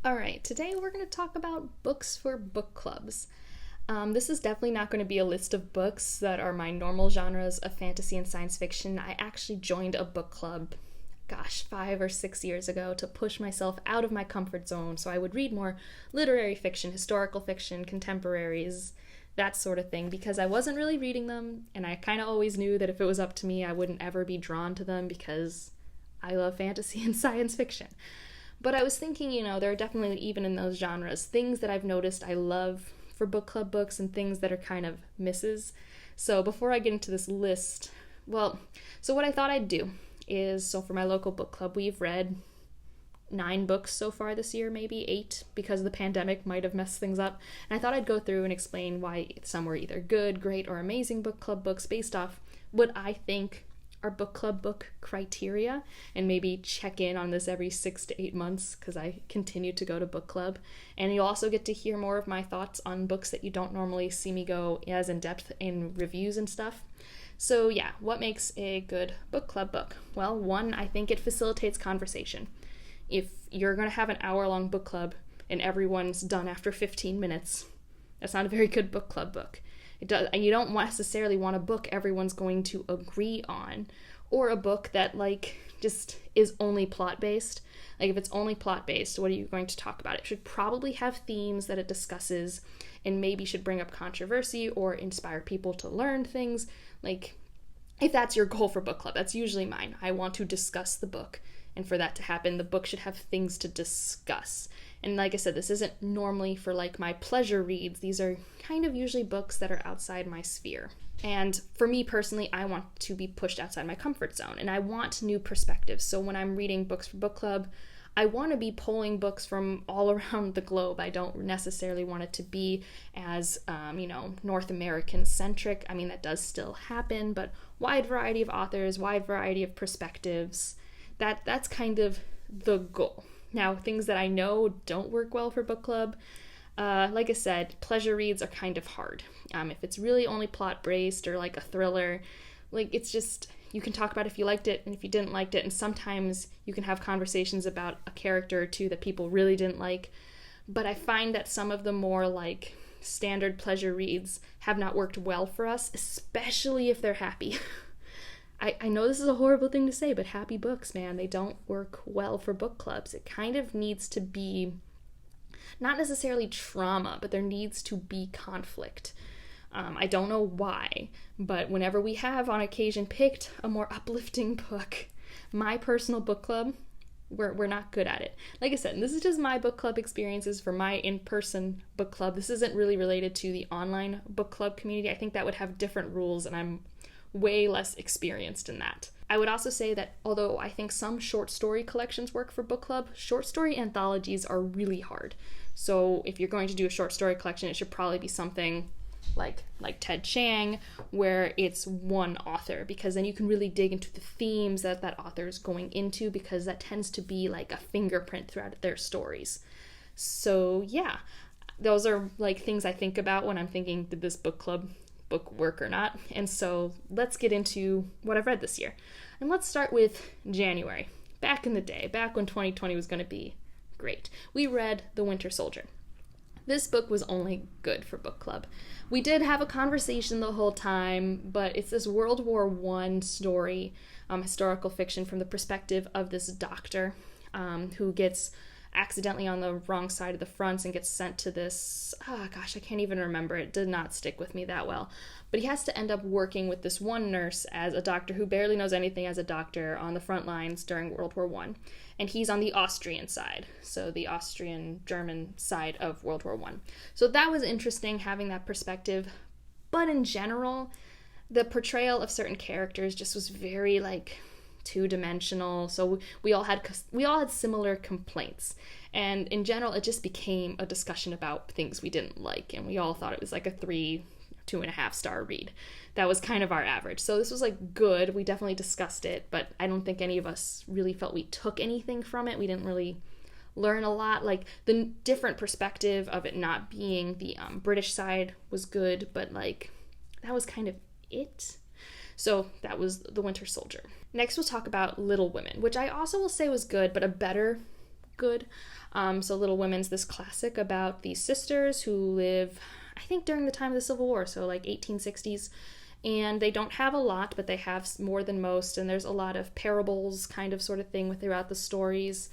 Alright, today we're going to talk about books for book clubs. This is definitely not going to be a list of books that are my normal genres of fantasy and science fiction. I actually joined a book club, 5 or 6 years ago to push myself out of my comfort zone so I would read more literary fiction, historical fiction, contemporaries, that sort of thing, because I wasn't really reading them, and I kind of always knew that if it was up to me, I wouldn't ever be drawn to them because I love fantasy and science fiction. But I was thinking, there are definitely, even in those genres, things that I've noticed I love for book club books and things that are kind of misses. So before I get into this list, so what I thought I'd do is, so for my local book club, we've read 9 books so far this year, maybe 8, because the pandemic might have messed things up. And I thought I'd go through and explain why some were either good, great, or amazing book club books based off what I think our book club book criteria, and maybe check in on this every 6 to 8 months because I continue to go to book club. And you'll also get to hear more of my thoughts on books that you don't normally see me go as in depth in reviews and stuff. So yeah, what makes a good book club book? Well, one, I think it facilitates conversation. If you're going to have an hour-long book club and everyone's done after 15 minutes, that's not a very good book club book. You don't necessarily want a book everyone's going to agree on, or a book that just is only plot based. If it's only plot based, what are you going to talk about? It should probably have themes that it discusses, and maybe should bring up controversy or inspire people to learn things. If that's your goal for book club, that's usually mine. I want to discuss the book, and for that to happen, the book should have things to discuss. And like I said, this isn't normally for my pleasure reads. These are kind of usually books that are outside my sphere. And for me personally, I want to be pushed outside my comfort zone, and I want new perspectives. So when I'm reading books for book club, I want to be pulling books from all around the globe. I don't necessarily want it to be as, North American centric. I mean, that does still happen, but wide variety of authors, wide variety of perspectives. That's kind of the goal. Now, things that I know don't work well for book club, like I said, pleasure reads are kind of hard. If it's really only plot-based or a thriller, it's just, you can talk about if you liked it and if you didn't like it, and sometimes you can have conversations about a character or two that people really didn't like. But I find that some of the more standard pleasure reads have not worked well for us, especially if they're happy. I know this is a horrible thing to say, but happy books, man, they don't work well for book clubs. It kind of needs to be, not necessarily trauma, but there needs to be conflict. I don't know why, but whenever we have on occasion picked a more uplifting book, my personal book club, we're not good at it. Like I said, this is just my book club experiences for my in-person book club. This isn't really related to the online book club community. I think that would have different rules, and I'm way less experienced in that. I would also say that although I think some short story collections work for book club, short story anthologies are really hard. So if you're going to do a short story collection, it should probably be something like Ted Chiang, where it's one author, because then you can really dig into the themes that author is going into, because that tends to be a fingerprint throughout their stories. So yeah, those are things I think about when I'm thinking, did this book club book work or not? And so let's get into what I've read this year. And let's start with January. Back in the day, back when 2020 was going to be great, we read The Winter Soldier. This book was only good for book club. We did have a conversation the whole time, but it's this World War I story, historical fiction from the perspective of this doctor who gets accidentally on the wrong side of the front and gets sent to this, I can't even remember. It did not stick with me that well. But he has to end up working with this one nurse as a doctor who barely knows anything as a doctor on the front lines during World War I. And he's on the Austrian side, so the Austrian-German side of World War I. So that was interesting, having that perspective. But in general, the portrayal of certain characters just was very, two-dimensional. So we all had similar complaints. And in general, it just became a discussion about things we didn't like. And we all thought it was a 2.5 star read. That was kind of our average. So this was good. We definitely discussed it, but I don't think any of us really felt we took anything from it. We didn't really learn a lot. The different perspective of it not being the British side was good, but that was kind of it. So that was The Winter Soldier. Next we'll talk about Little Women, which I also will say was good, but a better good. So Little Women's this classic about these sisters who live, I think, during the time of the Civil War, so like 1860s. And they don't have a lot, but they have more than most. And there's a lot of parables kind of sort of thing throughout the stories.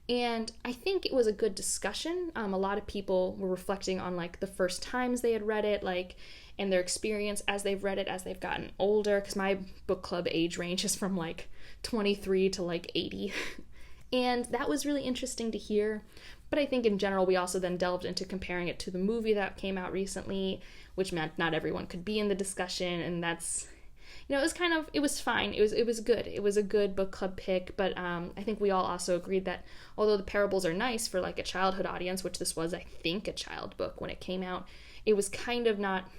And I think it was a good discussion. A lot of people were reflecting on like the first times they had read it, like, and their experience as they've read it as they've gotten older, because my book club age range is from like 23 to like 80. And that was really interesting to hear. But I think in general, we also then delved into comparing it to the movie that came out recently, which meant not everyone could be in the discussion. And that's, you know, it was fine. It was good. It was a good book club pick. But I think we all also agreed that although the parables are nice for like a childhood audience, which this was, I think, a child book when it came out, it was kind of not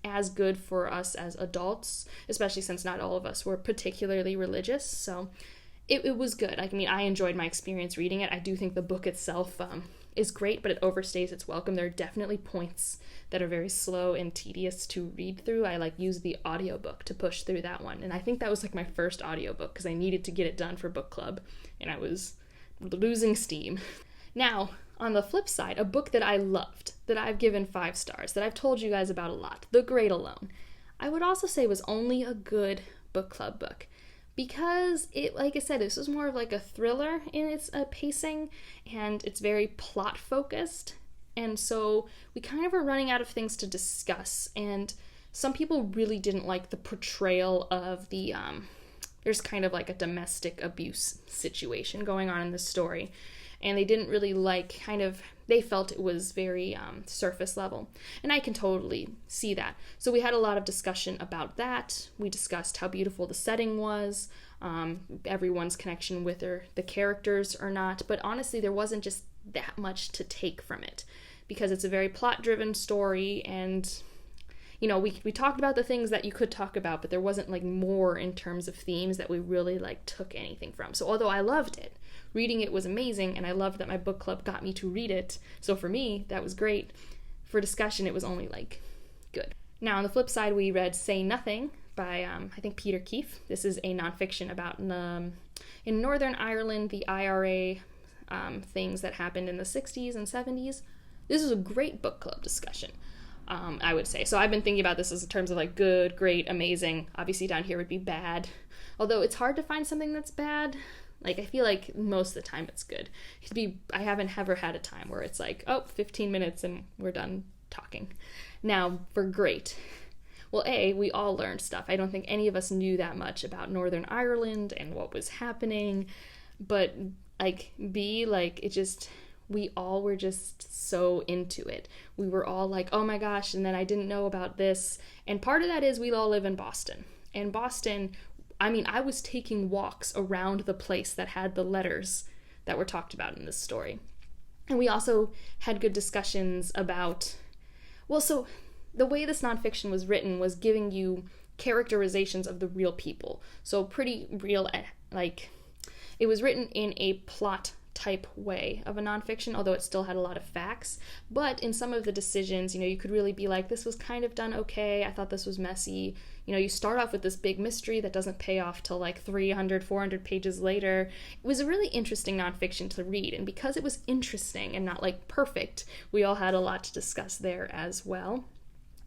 as good for us as adults, especially since not all of us were particularly religious. So it was good. I mean, I enjoyed my experience reading it. I do think the book itself is great, but it overstays its welcome. There are definitely points that are very slow and tedious to read through. I like used the audiobook to push through that one. And I think that was like my first audiobook because I needed to get it done for book club and I was losing steam. Now, on the flip side, a book that I loved, that I've given 5 stars, that I've told you guys about a lot, The Great Alone, I would also say was only a good book club book. Because it, like I said, this was more of like a thriller in its pacing, and it's very plot focused, and so we kind of were running out of things to discuss, and some people really didn't like the portrayal of the, there's kind of like a domestic abuse situation going on in this story, and they didn't really like they felt it was very surface level. And I can totally see that. So we had a lot of discussion about that. We discussed how beautiful the setting was, everyone's connection with the characters or not. But honestly, there wasn't just that much to take from it because it's a very plot-driven story. And, you know, we talked about the things that you could talk about, but there wasn't like more in terms of themes that we really like took anything from. So although I loved it, reading it was amazing, and I loved that my book club got me to read it. So for me, that was great. For discussion, it was only, like, good. Now, on the flip side, we read Say Nothing by, I think, Peter Keefe. This is a nonfiction about, in Northern Ireland, the IRA things that happened in the 60s and 70s. This was a great book club discussion, I would say. So I've been thinking about this as in terms of, like, good, great, amazing. Obviously, down here would be bad. Although it's hard to find something that's bad. Like, I feel like most of the time it's good. I haven't ever had a time where it's like, 15 minutes and we're done talking. Now, for great. Well, A, we all learned stuff. I don't think any of us knew that much about Northern Ireland and what was happening. But, like, B, like, we all were just so into it. We were all like, oh my gosh, and then I didn't know about this. And part of that is we all live in Boston. And Boston, I mean, I was taking walks around the place that had the letters that were talked about in this story. And we also had good discussions about, so the way this nonfiction was written was giving you characterizations of the real people. So pretty real, like, it was written in a plot type way of a nonfiction, although it still had a lot of facts. But in some of the decisions, you know, you could really be like, this was kind of done okay, I thought this was messy. You know, you start off with this big mystery that doesn't pay off till like 300, 400 pages later. It was a really interesting nonfiction to read, and because it was interesting and not like perfect, we all had a lot to discuss there as well.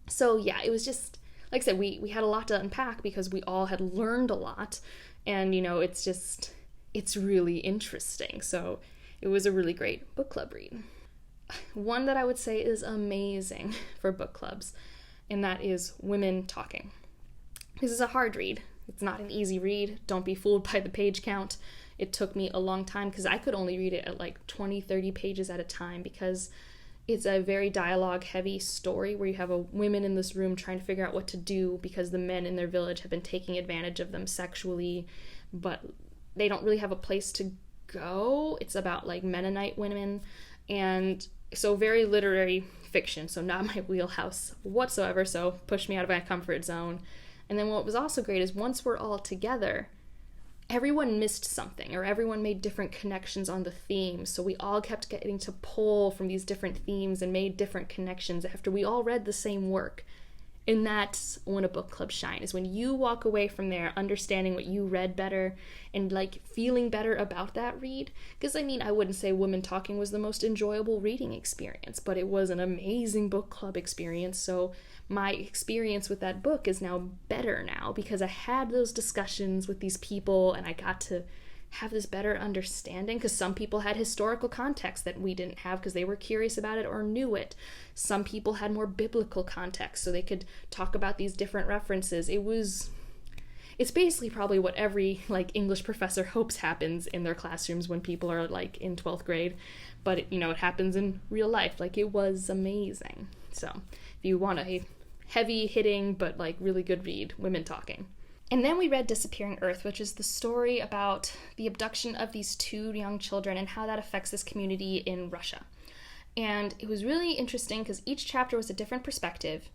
So yeah, it was just, like I said, we had a lot to unpack because we all had learned a lot, and you know, it's really interesting. So it was a really great book club read. One that I would say is amazing for book clubs, and that is Women Talking. This is a hard read. It's not an easy read. Don't be fooled by the page count. It took me a long time because I could only read it at like 20, 30 pages at a time because it's a very dialogue-heavy story where you have women in this room trying to figure out what to do because the men in their village have been taking advantage of them sexually, but they don't really have a place to go. It's about like Mennonite women, and so very literary fiction, so not my wheelhouse whatsoever, so pushed me out of my comfort zone. And then what was also great is once we're all together, everyone missed something, or everyone made different connections on the themes, so we all kept getting to pull from these different themes and made different connections after we all read the same work. And that's when a book club shines, is when you walk away from there understanding what you read better and like feeling better about that read. Because I mean, I wouldn't say Women Talking was the most enjoyable reading experience, but it was an amazing book club experience. So my experience with that book is now better now because I had those discussions with these people and I got to have this better understanding, because some people had historical context that we didn't have because they were curious about it or knew it. Some people had more biblical context so they could talk about these different references. It's basically probably what every like English professor hopes happens in their classrooms when people are like in 12th grade, but it happens in real life. Like, it was amazing. So if you want a heavy hitting but like really good read, Women Talking. And then we read Disappearing Earth, which is the story about the abduction of these 2 young children and how that affects this community in Russia. And it was really interesting because each chapter was a different perspective,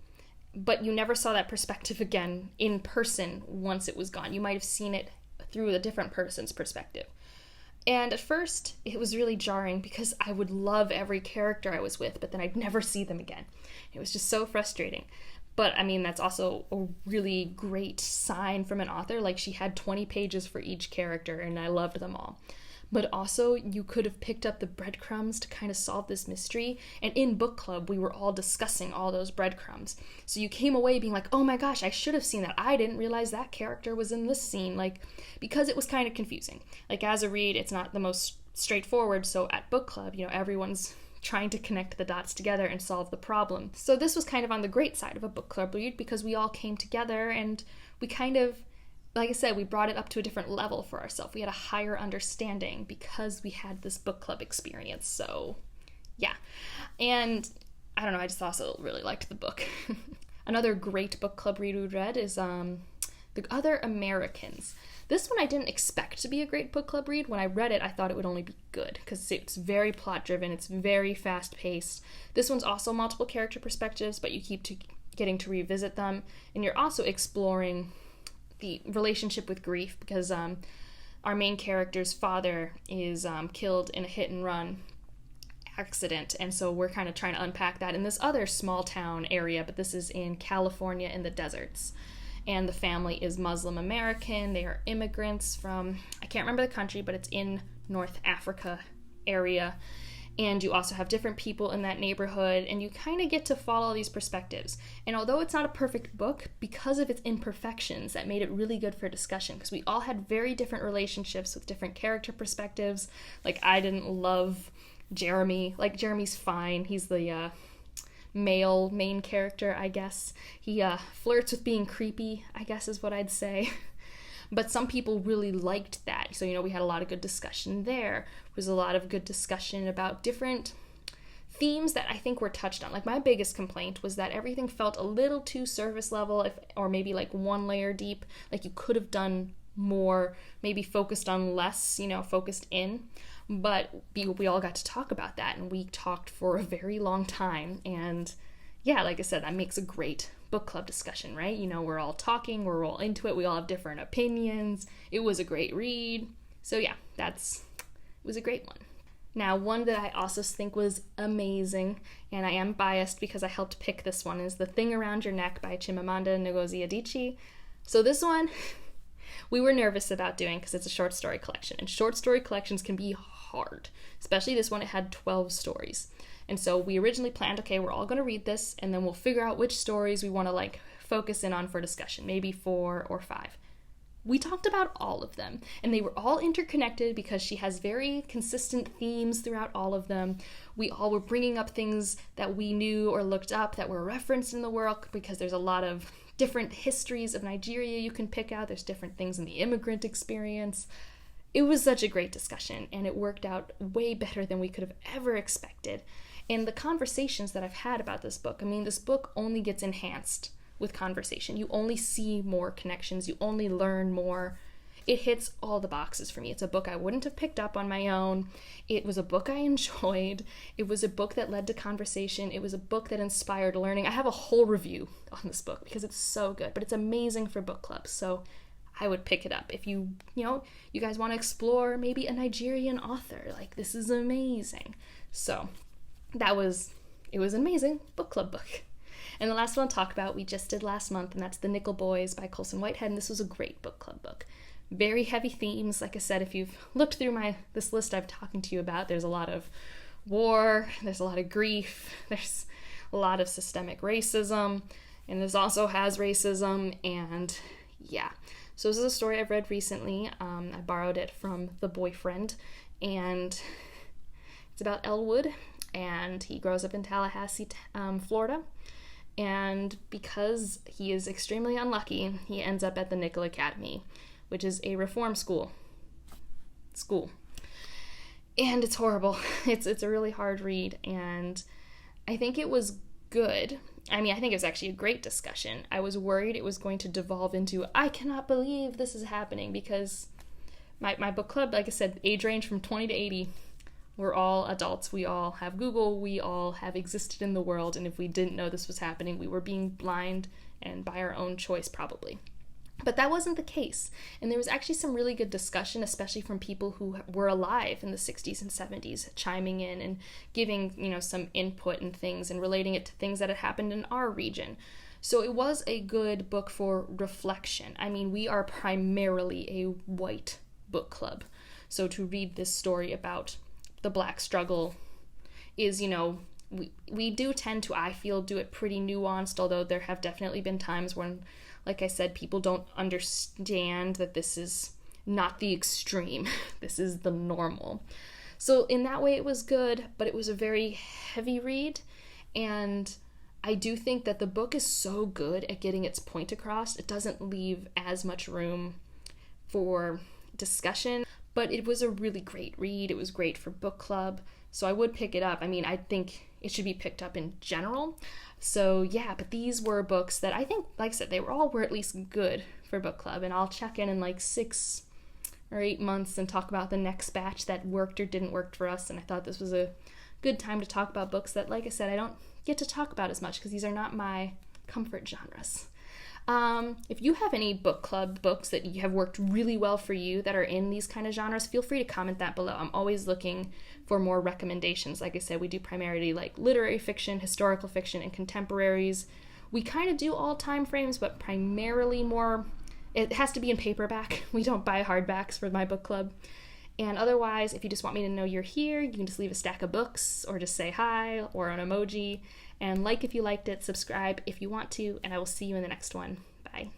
but you never saw that perspective again in person once it was gone. You might have seen it through a different person's perspective. And at first, it was really jarring because I would love every character I was with, but then I'd never see them again. It was just so frustrating. But, I mean, that's also a really great sign from an author. Like, she had 20 pages for each character, and I loved them all. But also, you could have picked up the breadcrumbs to kind of solve this mystery. And in book club, we were all discussing all those breadcrumbs. So you came away being like, oh my gosh, I should have seen that. I didn't realize that character was in this scene. Like, because it was kind of confusing. Like, as a read, it's not the most straightforward. So at book club, everyone's trying to connect the dots together and solve the problem. So this was kind of on the great side of a book club read because we all came together and we kind of, like I said, we brought it up to a different level for ourselves. We had a higher understanding because we had this book club experience. So yeah. And I don't know, I just also really liked the book. Another great book club read we read is The Other Americans. This one I didn't expect to be a great book club read. When I read it, I thought it would only be good because it's very plot-driven, it's very fast-paced. This one's also multiple character perspectives, but you keep getting to revisit them, and you're also exploring the relationship with grief because our main character's father is killed in a hit-and-run accident, and so we're kind of trying to unpack that in this other small-town area, but this is in California in the deserts. And the family is Muslim American. They are immigrants from, I can't remember the country, but it's in North Africa area. And you also have different people in that neighborhood, and you kind of get to follow these perspectives. And although it's not a perfect book, because of its imperfections, that made it really good for discussion, because we all had very different relationships with different character perspectives. Like, I didn't love Jeremy. Like, Jeremy's fine. He's the male main character, I guess. He flirts with being creepy, I guess is what I'd say. But some people really liked that. So, we had a lot of good discussion there. There was a lot of good discussion about different themes that I think were touched on. Like, my biggest complaint was that everything felt a little too surface level, or maybe like one layer deep. Like, you could have done more, maybe focused on less, focused in. But we all got to talk about that, and we talked for a very long time. And yeah, like I said, that makes a great book club discussion, right? We're all talking, we're all into it, we all have different opinions. It was a great read. So yeah, it was a great one. Now, one that I also think was amazing, and I am biased because I helped pick this one, is The Thing Around Your Neck by Chimamanda Ngozi Adichie. So this one, we were nervous about doing because it's a short story collection, and short story collections can be hard, especially this one. It had 12 stories, and so we originally planned, okay, we're all going to read this, and then we'll figure out which stories we want to focus in on for discussion, maybe 4 or 5. We talked about all of them, and they were all interconnected because she has very consistent themes throughout all of them. We all were bringing up things that we knew or looked up that were referenced in the work, because there's a lot of different histories of Nigeria you can pick out. There's different things in the immigrant experience. It was such a great discussion, and it worked out way better than we could have ever expected. And the conversations that I've had about this book, this book only gets enhanced with conversation. You only see more connections, you only learn more. It hits all the boxes for me. It's a book I wouldn't have picked up on my own. It was a book I enjoyed. It was a book that led to conversation. It was a book that inspired learning. I have a whole review on this book because it's so good, but it's amazing for book clubs. So I would pick it up if you guys want to explore maybe a Nigerian author. This is amazing. So it was an amazing book club book. And the last one I'll talk about, we just did last month, and that's The Nickel Boys by Colson Whitehead, and this was a great book club book. Very heavy themes. Like I said, if you've looked through this list I've talking to you about, there's a lot of war, there's a lot of grief, there's a lot of systemic racism, and this also has racism, and yeah. So this is a story I've read recently. I borrowed it from The Boyfriend, and it's about Elwood, and he grows up in Tallahassee, Florida, and because he is extremely unlucky, he ends up at the Nickel Academy, which is a reform school. And it's horrible. It's a really hard read, and I think it was good. I mean, I think it was actually a great discussion. I was worried it was going to devolve into, I cannot believe this is happening, because my book club, like I said, age range from 20 to 80. We're all adults. We all have Google. We all have existed in the world, and if we didn't know this was happening, we were being blind and by our own choice, probably. But that wasn't the case, and there was actually some really good discussion, especially from people who were alive in the 60s and 70s, chiming in and giving, some input and things and relating it to things that had happened in our region. So it was a good book for reflection. I mean, we are primarily a white book club, so to read this story about the Black struggle is, we do tend to, I feel, do it pretty nuanced, although there have definitely been times when, like I said, people don't understand that this is not the extreme. This is the normal. So in that way it was good, but it was a very heavy read, and I do think that the book is so good at getting its point across, it doesn't leave as much room for discussion, but it was a really great read. It was great for book club, so I would pick it up. I mean, I think it should be picked up in general. So yeah, but these were books that I think, like I said, they were at least good for book club, and I'll check in like 6 or 8 months and talk about the next batch that worked or didn't work for us, and I thought this was a good time to talk about books that, like I said, I don't get to talk about as much because these are not my comfort genres. If you have any book club books that have worked really well for you that are in these kind of genres, feel free to comment that below. I'm always looking for more recommendations. Like I said, we do primarily like literary fiction, historical fiction, and contemporaries. We kind of do all time frames, but primarily more, it has to be in paperback. We don't buy hardbacks for my book club. And otherwise, if you just want me to know you're here, you can just leave a stack of books or just say hi or an emoji. And like if you liked it, subscribe if you want to, and I will see you in the next one. Bye.